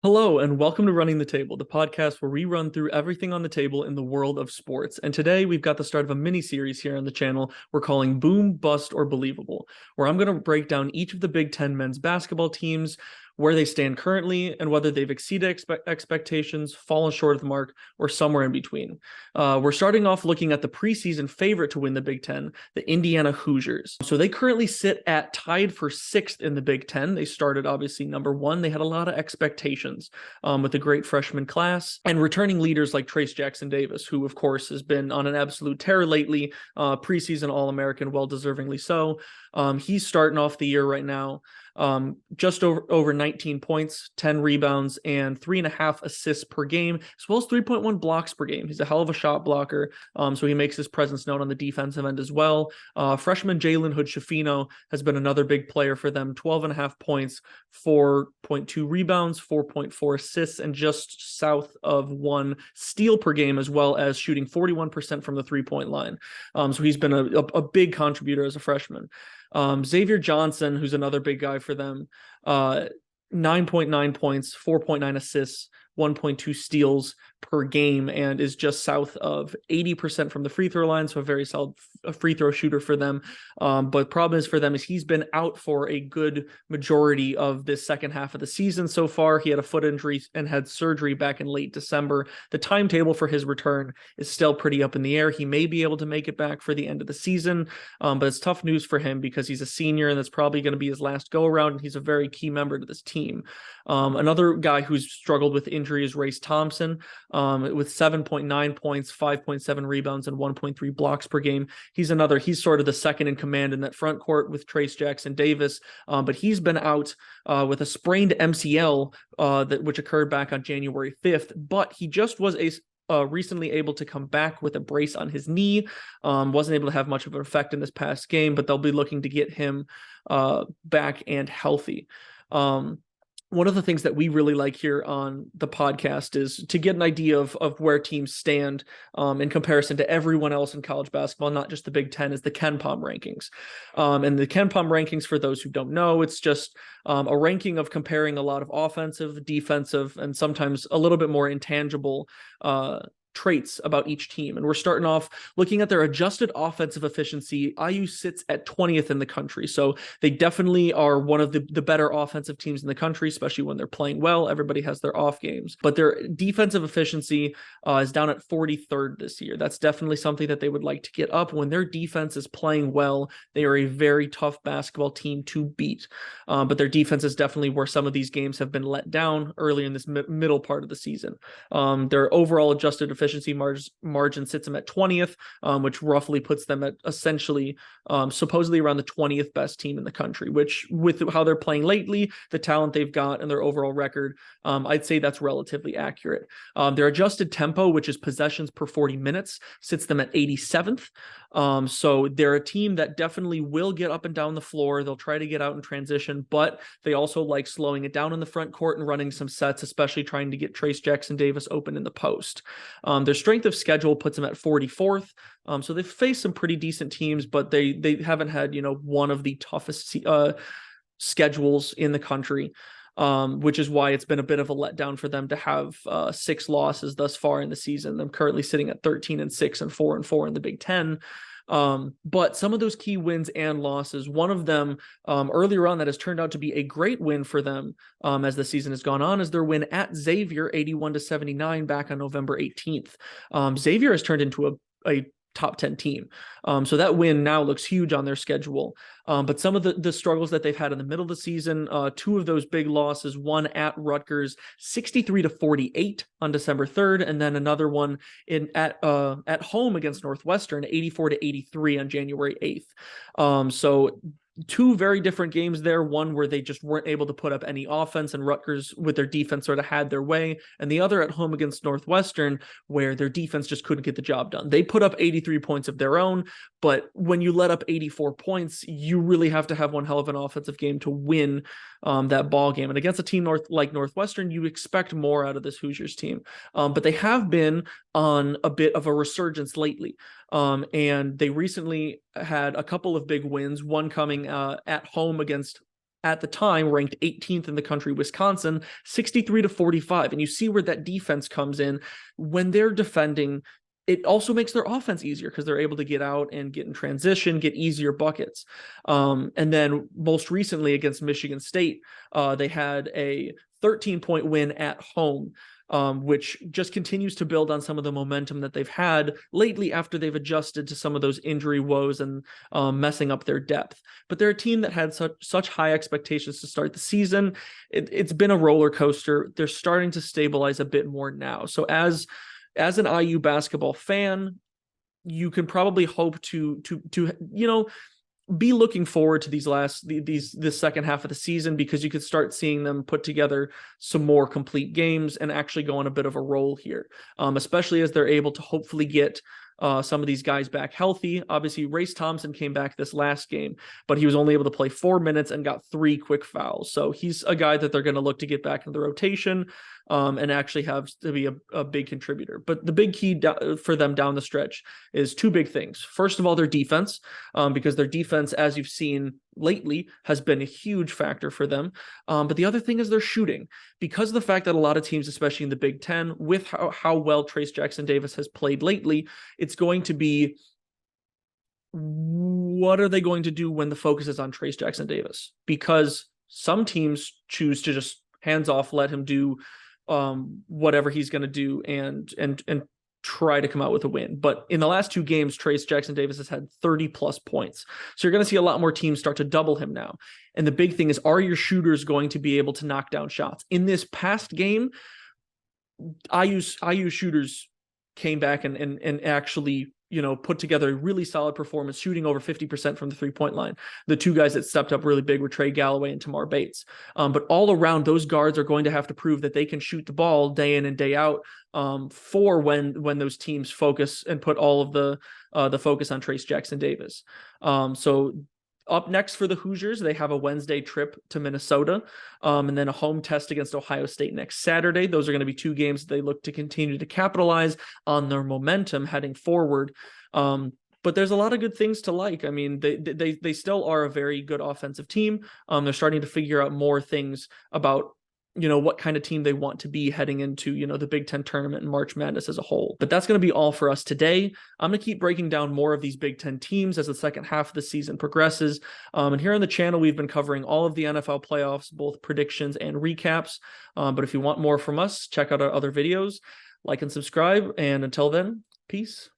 Hello, and welcome to Running the Table, the podcast where we run through everything on the table in the world of sports. And today we've got the start of a mini series here on the channel we're calling Boom, Bust, or Believable, where I'm going to break down each of the Big Ten men's basketball teams, where they stand currently, and whether they've exceeded expectations, fallen short of the mark, or somewhere in between. We're starting off looking at the preseason favorite to win the Big Ten, the Indiana Hoosiers. So they currently sit at tied for sixth in the Big Ten. They started obviously number one. They had a lot of expectations with a great freshman class and returning leaders like Trayce Jackson-Davis, who of course has been on an absolute tear lately, preseason All-American, well-deservingly so. He's starting off the year right now. Just over 19 points, 10 rebounds, and 3.5 assists per game, as well as 3.1 blocks per game. He's a hell of a shot blocker, so he makes his presence known on the defensive end as well. Freshman Jalen hood-schifino has been another big player for them, 12.5 points, 4.2 rebounds, 4.4 assists, and just south of 1 steal per game, as well as shooting 41% from the three-point line. So he's been a big contributor as a freshman. Xavier Johnson, who's another big guy for them, 9.9 points, 4.9 assists, 1.2 steals per game, and is just south of 80% from the free throw line, so a very solid free throw shooter for them. But problem is for them is he's been out for a good majority of this second half of the season so far. He had a foot injury and had surgery back in late December. The timetable for his return is still pretty up in the air. He may be able to make it back for the end of the season, but it's tough news for him because he's a senior and that's probably going to be his last go around, and he's a very key member to this team. Another guy who's struggled with injury is Race Thompson, with 7.9 points, 5.7 rebounds, and 1.3 blocks per game. He's sort of the second in command in that front court with Trayce Jackson-Davis, but he's been out with a sprained MCL which occurred back on January 5th, but he just was recently able to come back with a brace on his knee. Wasn't able to have much of an effect in this past game, but they'll be looking to get him back and healthy. One of the things that we really like here on the podcast is to get an idea of where teams stand in comparison to everyone else in college basketball, not just the Big Ten, is the KenPom rankings. And the KenPom rankings, for those who don't know, it's just a ranking of comparing a lot of offensive, defensive, and sometimes a little bit more intangible traits about each team. And we're starting off looking at their adjusted offensive efficiency. IU sits at 20th in the country. So they definitely are one of the better offensive teams in the country, especially when they're playing well. Everybody has their off games, but their defensive efficiency is down at 43rd this year. That's definitely something that they would like to get up. When their defense is playing well, they are a very tough basketball team to beat. But their defense is definitely where some of these games have been let down early in this middle part of the season. Their overall adjusted efficiency margin sits them at 20th, which roughly puts them at essentially supposedly around the 20th best team in the country, which with how they're playing lately, the talent they've got, and their overall record, I'd say that's relatively accurate. Their adjusted tempo, which is possessions per 40 minutes, sits them at 87th. So they're a team that definitely will get up and down the floor. They'll try to get out in transition, but they also like slowing it down in the front court and running some sets, especially trying to get Trayce Jackson-Davis open in the post. Their strength of schedule puts them at 44th. So they've faced some pretty decent teams, but they haven't had, one of the toughest schedules in the country. Which is why it's been a bit of a letdown for them to have 6 losses thus far in the season. They're currently sitting at 13-6 and 4-4 in the Big Ten. But some of those key wins and losses, one of them earlier on that has turned out to be a great win for them as the season has gone on, is their win at Xavier, 81-79 back on November 18th. Xavier has turned into a top 10 team. So that win now looks huge on their schedule. But some of the struggles that they've had in the middle of the season, 2 of those big losses, one at Rutgers, 63-48 on December 3rd, and then another one at home against Northwestern, 84-83 on January 8th. So 2 very different games there, one where they just weren't able to put up any offense and Rutgers with their defense sort of had their way, and the other at home against Northwestern where their defense just couldn't get the job done. They put up 83 points of their own, but when you let up 84 points, you really have to have one hell of an offensive game to win that ball game. And against a team like Northwestern, you expect more out of this Hoosiers team. But they have been on a bit of a resurgence lately. And they recently had a couple of big wins, one coming at home against at the time ranked 18th in the country, Wisconsin, 63-45. And you see where that defense comes in when they're defending. It also makes their offense easier because they're able to get out and get in transition, get easier buckets. And then most recently against Michigan State, they had a 13-point win at home, which just continues to build on some of the momentum that they've had lately after they've adjusted to some of those injury woes and messing up their depth. But they're a team that had such high expectations to start the season. It's been a roller coaster. They're starting to stabilize a bit more now. So as an IU basketball fan, you can probably hope to be looking forward to this second half of the season, because you could start seeing them put together some more complete games and actually go on a bit of a roll here, especially as they're able to hopefully get some of these guys back healthy. Obviously, Race Thompson came back this last game, but he was only able to play 4 minutes and got 3 quick fouls. So he's a guy that they're going to look to get back into the rotation and actually have to be a big contributor. But the big key for them down the stretch is 2 big things. First of all, their defense, because their defense, as you've seen lately, has been a huge factor for them. But the other thing is their shooting, because of the fact that a lot of teams, especially in the Big Ten, with how well Trayce Jackson-Davis has played lately, it's going to be, what are they going to do when the focus is on Trayce Jackson-Davis? Because some teams choose to just hands off, let him do whatever he's going to do and try to come out with a win. But in the last 2 games, Trayce Jackson-Davis has had 30 plus points. So you're going to see a lot more teams start to double him now. And the big thing is, are your shooters going to be able to knock down shots? In this past game, IU shooters came back and actually, put together a really solid performance, shooting over 50% from the 3-point line. The 2 guys that stepped up really big were Trey Galloway and Tamar Bates. But all around, those guards are going to have to prove that they can shoot the ball day in and day out for when those teams focus and put all of the focus on Trayce Jackson-Davis. So up next for the Hoosiers, they have a Wednesday trip to Minnesota, and then a home test against Ohio State next Saturday. Those are going to be 2 games they look to continue to capitalize on their momentum heading forward. But there's a lot of good things to like. I mean, they still are a very good offensive team. They're starting to figure out more things about what kind of team they want to be heading into, the Big Ten tournament and March Madness as a whole. But that's going to be all for us today. I'm going to keep breaking down more of these Big Ten teams as the second half of the season progresses. And here on the channel, we've been covering all of the NFL playoffs, both predictions and recaps. But if you want more from us, check out our other videos, like and subscribe. And until then, peace.